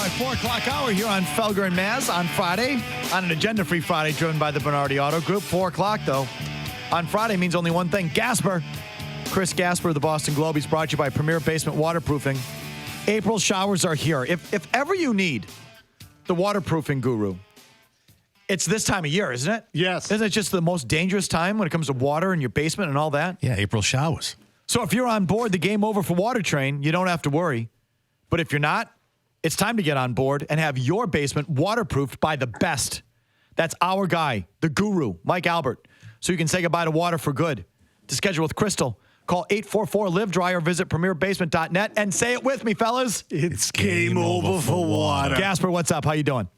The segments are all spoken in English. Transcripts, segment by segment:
My 4 o'clock hour here on Felger and Mazz on Friday, on an agenda-free Friday driven by the Bernardi Auto Group. 4 o'clock, though, on Friday means only one thing. Gasper. Chris Gasper of the Boston Globe. He's brought to you by Premier Basement Waterproofing. April showers are here. If ever you need the waterproofing guru, it's this time of year, isn't it? Yes. Isn't it just the most dangerous time when it comes to water in your basement and all that? Yeah, April showers. So if you're on board the Game Over for Water train, you don't have to worry. But if you're not, it's time to get on board and have your basement waterproofed by the best. That's our guy, the guru, Mike Albert. So you can say goodbye to water for good. To schedule with Crystal, call 844-LIVE-DRY or visit premierbasement.net and say it with me, fellas. It's game over for water. Gasper, what's up? How you doing?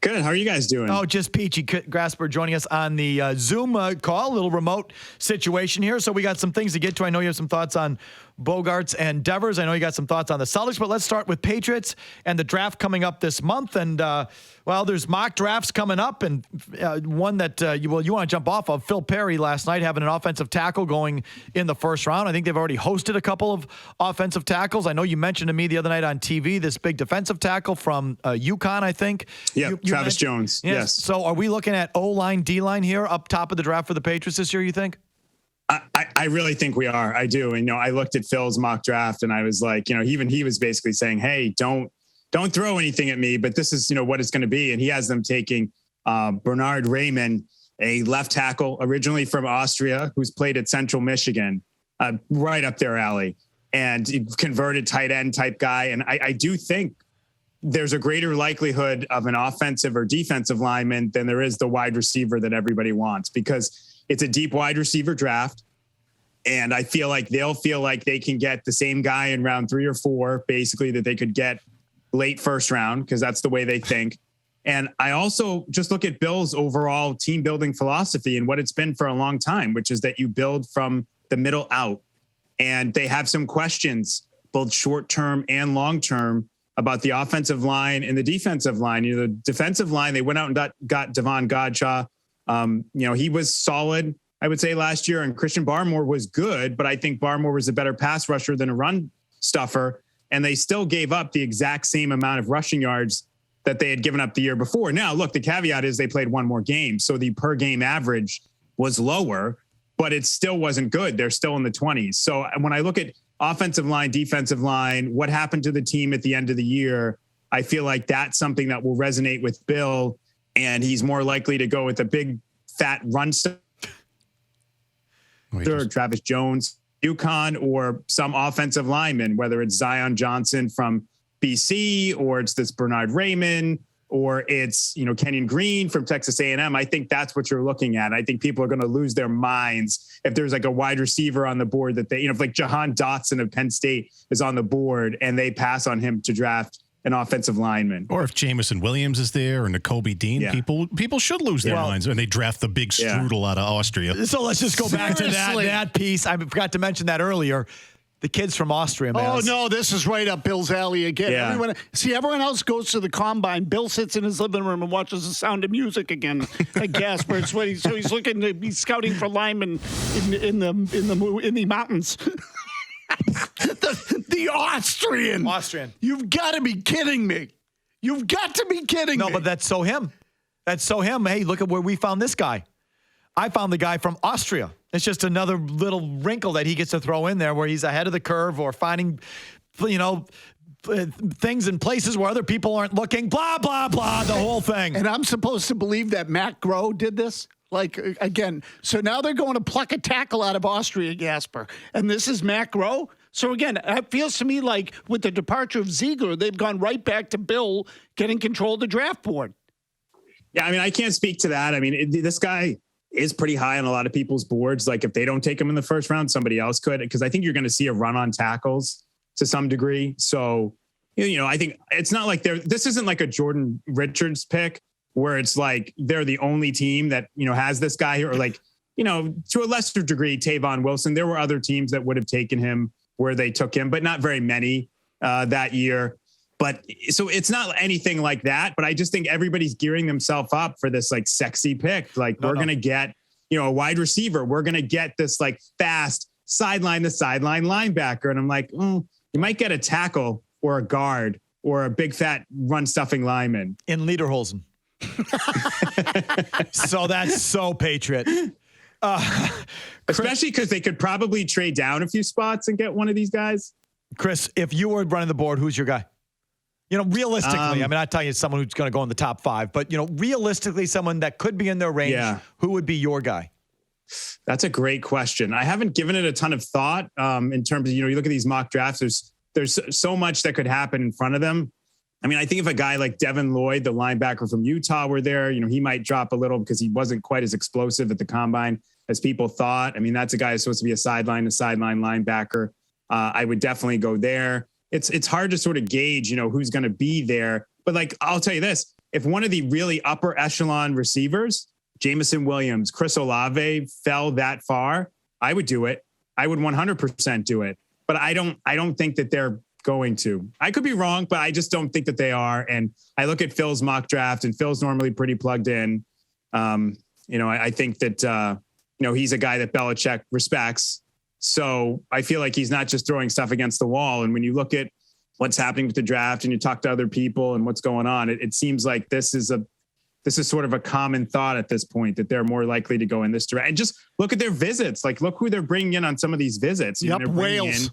Good. How are you guys doing? Oh, just peachy. Gasper joining us on the Zoom call, a little remote situation here. So we got some things to get to. I know you have some thoughts on Bogarts and Devers. I know you got some thoughts on the Celtics, but let's start with Patriots and the draft coming up this month. And, well, there's mock drafts coming up, and one that you want to jump off of. Phil Perry last night having an offensive tackle going in the first round. I think they've already hosted a couple of offensive tackles. I know you mentioned to me the other night on TV this big defensive tackle from UConn, I think. Yeah, Travis Jones. Yes. So are we looking at O-line, D-line here up top of the draft for the Patriots this year, you think? I really think we are. I do. And, I looked at Phil's mock draft and I was like, even he was basically saying, hey, don't throw anything at me, but this is, what it's going to be. And he has them taking Bernard Raymond, a left tackle originally from Austria, who's played at Central Michigan, right up their alley, and converted tight end type guy. And I do think there's a greater likelihood of an offensive or defensive lineman than there is the wide receiver that everybody wants, because it's a deep wide receiver draft. And I feel like they'll feel like they can get the same guy in round 3 or 4, basically, that they could get late first round, because that's the way they think. And I also just look at Bill's overall team building philosophy and what it's been for a long time, which is that you build from the middle out. And they have some questions, both short-term and long-term, about the offensive line and the defensive line. The defensive line, they went out and got Devon Godshaw. He was solid, I would say, last year, and Christian Barmore was good, but I think Barmore was a better pass rusher than a run stuffer. And they still gave up the exact same amount of rushing yards that they had given up the year before. Now, look, the caveat is they played one more game, so the per game average was lower, but it still wasn't good. They're still in the 20s. So when I look at offensive line, defensive line, what happened to the team at the end of the year, I feel like that's something that will resonate with Bill, and he's more likely to go with a big fat run stuffer, Travis Jones, UConn, or some offensive lineman, whether it's Zion Johnson from BC, or it's this Bernard Raymond, or it's, Kenyon Green from Texas A&M. I think that's what you're looking at. I think people are going to lose their minds if there's like a wide receiver on the board that they, if like Jahan Dotson of Penn State is on the board and they pass on him to draft an offensive lineman. Or if Jamison Williams is there or Nakobe Dean, people should lose their minds when they draft the big strudel out of Austria. So let's just go back to that piece. I forgot to mention that earlier. The kids from Austria, man. Oh, no, this is right up Bill's alley again. Yeah. Everyone else goes to the combine. Bill sits in his living room and watches The Sound of Music again at Gasper. So he's looking to be scouting for linemen in the mountains. the Austrian. You've got to be kidding me. You've got to be kidding me. No, but that's so him. Hey, look at where we found this guy. I found the guy from Austria. It's just another little wrinkle that he gets to throw in there where he's ahead of the curve or finding, things in places where other people aren't looking, blah, blah, blah, the whole thing. And I'm supposed to believe that Matt Groh did this? Again, so now they're going to pluck a tackle out of Austria, Gasper. And this is Matt Groh? So again, it feels to me like with the departure of Ziegler, they've gone right back to Bill getting control of the draft board. Yeah, I can't speak to that. This guy is pretty high on a lot of people's boards. Like if they don't take him in the first round, somebody else could, because I think you're going to see a run on tackles to some degree. So, I think it's not like this isn't like a Jordan Richards pick where it's like they're the only team that, has this guy here, or like, to a lesser degree, Tavon Wilson. There were other teams that would have taken him where they took him, but not very many that year. But so it's not anything like that, but I just think everybody's gearing themselves up for this like sexy pick. Like we're going to get, a wide receiver. We're going to get this like fast sideline to sideline linebacker. And I'm like, you might get a tackle or a guard or a big fat run stuffing lineman? In Lederhosen. So that's so Patriot. Especially because they could probably trade down a few spots and get one of these guys. Chris, if you were running the board, who's your guy? Realistically, I mean, I tell you, someone who's going to go in the top 5, but realistically, someone that could be in their range. Yeah. Who would be your guy? That's a great question. I haven't given it a ton of thought in terms of, you look at these mock drafts, there's so much that could happen in front of them. I mean, I think if a guy like Devin Lloyd, the linebacker from Utah, were there, he might drop a little because he wasn't quite as explosive at the combine as people thought. I mean, that's a guy who's supposed to be a sideline linebacker. I would definitely go there. It's hard to sort of gauge, who's going to be there. But like, I'll tell you this, if one of the really upper echelon receivers, Jameson Williams, Chris Olave, fell that far, I would do it. I would 100% do it. But I don't think that they're going to. I could be wrong, but I just don't think that they are. And I look at Phil's mock draft, and Phil's normally pretty plugged in. I think that, he's a guy that Belichick respects. So I feel like he's not just throwing stuff against the wall. And when you look at what's happening with the draft and you talk to other people and what's going on, it seems like this is sort of a common thought at this point, that they're more likely to go in this direction. And just look at their visits. Like, look who they're bringing in on some of these visits. Yep, whales.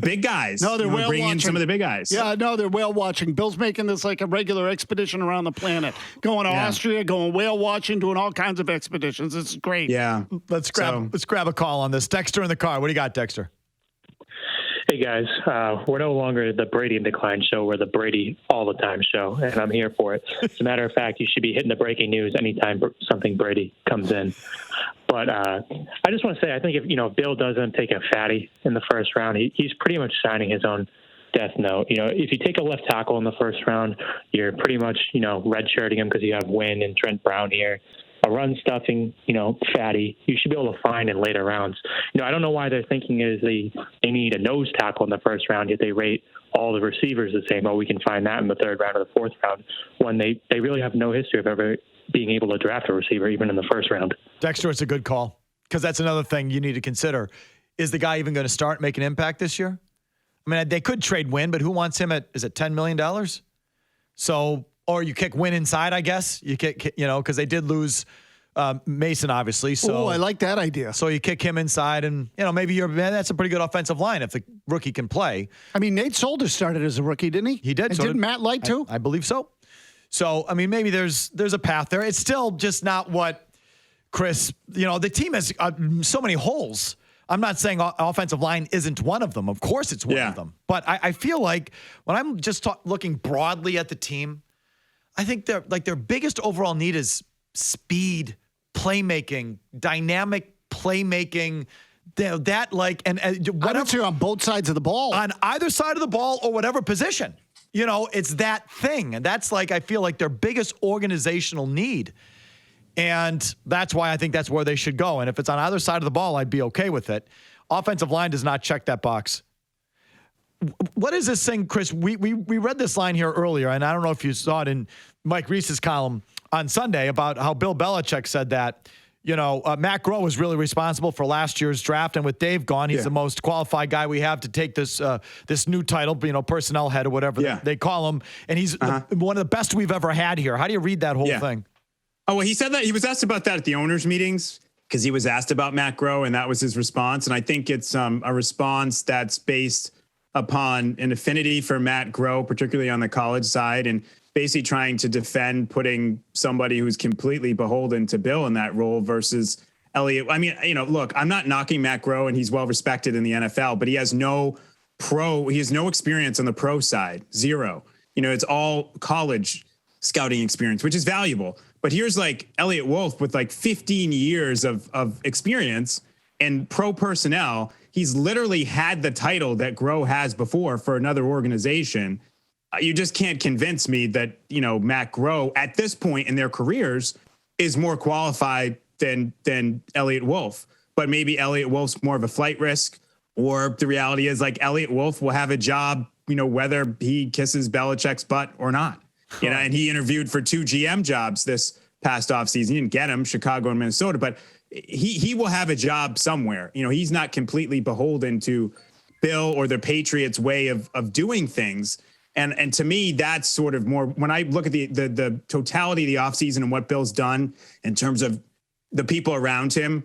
Big guys. No, they're whale bringing watching. In some of the big guys. Yeah, no, they're whale watching. Bill's making this like a regular expedition around the planet. Going to Austria, going whale watching, doing all kinds of expeditions. It's great. Yeah. Let's grab a call on this. Dexter in the car. What do you got, Dexter? Hey, guys. We're no longer the Brady and Decline show. We're the Brady all the time show, and I'm here for it. As a matter of fact, you should be hitting the breaking news anytime something Brady comes in. But I just want to say, I think if Bill doesn't take a fatty in the first round, he's pretty much signing his own death note. If you take a left tackle in the first round, you're pretty much redshirting him because you have Wynn and Trent Brown here. A run stuffing, fatty, you should be able to find in later rounds. I don't know why they're thinking is they need a nose tackle in the first round, yet they rate all the receivers the same. Oh, we can find that in the third round or the fourth round, when they really have no history of ever being able to draft a receiver even in the first round. Dexter, it's a good call, because that's another thing you need to consider. Is the guy even going to start make an impact this year? I mean, they could trade Wynn, but who wants him at, is it $10 million? So, or you kick Wynn inside, I guess. You kick, because they did lose Mason, obviously. So I like that idea. So you kick him inside, and maybe that's a pretty good offensive line if the rookie can play. I mean, Nate Solder started as a rookie, didn't he? He did. And So didn't Matt Light too? I believe so. So I mean, maybe there's a path there. It's still just not what Chris. The team has so many holes. I'm not saying offensive line isn't one of them. Of course, it's one of them. But I feel like when I'm just looking broadly at the team, I think their biggest overall need is speed, playmaking, dynamic playmaking. Whatever on both sides of the ball, on either side of the ball or whatever position. It's that thing, and that's I feel like their biggest organizational need. And that's why I think that's where they should go. And if it's on either side of the ball, I'd be okay with it. Offensive line does not check that box. What is this thing, Chris? We read this line here earlier, and I don't know if you saw it in Mike Reese's column on Sunday about how Bill Belichick said that, Matt Groh was really responsible for last year's draft. And with Dave gone, he's the most qualified guy we have to take this new title, personnel head or whatever they call him. And he's one of the best we've ever had here. How do you read that whole thing? Oh, well, he said that he was asked about that at the owners' meetings because he was asked about Matt Groh, and that was his response. And I think it's a response that's based upon an affinity for Matt Groh, particularly on the college side, and basically trying to defend putting somebody who's completely beholden to Bill in that role versus Elliott. I mean, look, I'm not knocking Matt Groh, and he's well respected in the NFL, but he has no experience on the pro side. Zero. It's all college scouting experience, which is valuable. But here's Elliott Wolf with 15 years of experience and pro personnel. He's literally had the title that Groh has before for another organization. You just can't convince me that, Matt Groh at this point in their careers is more qualified than Elliott Wolf. But maybe Elliott Wolf's more of a flight risk, or the reality is Elliott Wolf will have a job, whether he kisses Belichick's butt or not. And he interviewed for 2 GM jobs this past offseason. He didn't get him, Chicago and Minnesota, but he will have a job somewhere. He's not completely beholden to Bill or the Patriots way of doing things. And to me, that's sort of more when I look at the totality of the offseason and what Bill's done in terms of the people around him,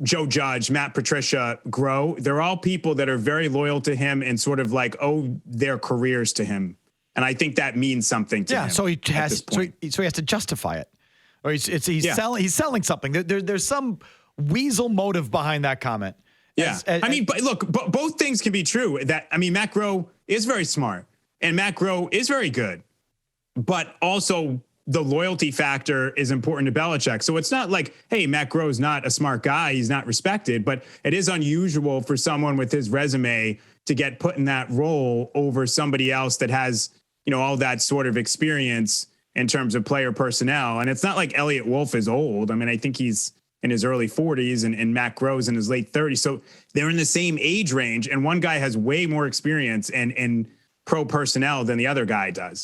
Joe Judge, Matt Patricia, Groh, they're all people that are very loyal to him and sort of like owe their careers to him. And I think that means something to him. Yeah, so he has so he has to justify it. Or he's selling something. There's some weasel motive behind that comment. Yeah. But look, both things can be true. Matt Groh is very smart and Matt Groh is very good, but also the loyalty factor is important to Belichick. So it's not like, hey, Matt Groh is not a smart guy. He's not respected, but it is unusual for someone with his resume to get put in that role over somebody else that has, all that sort of experience in terms of player personnel. And it's not like Elliot Wolf is old. I think he's in his early 40s and Matt Groh's in his late 30s. So they're in the same age range. And one guy has way more experience and pro personnel than the other guy does.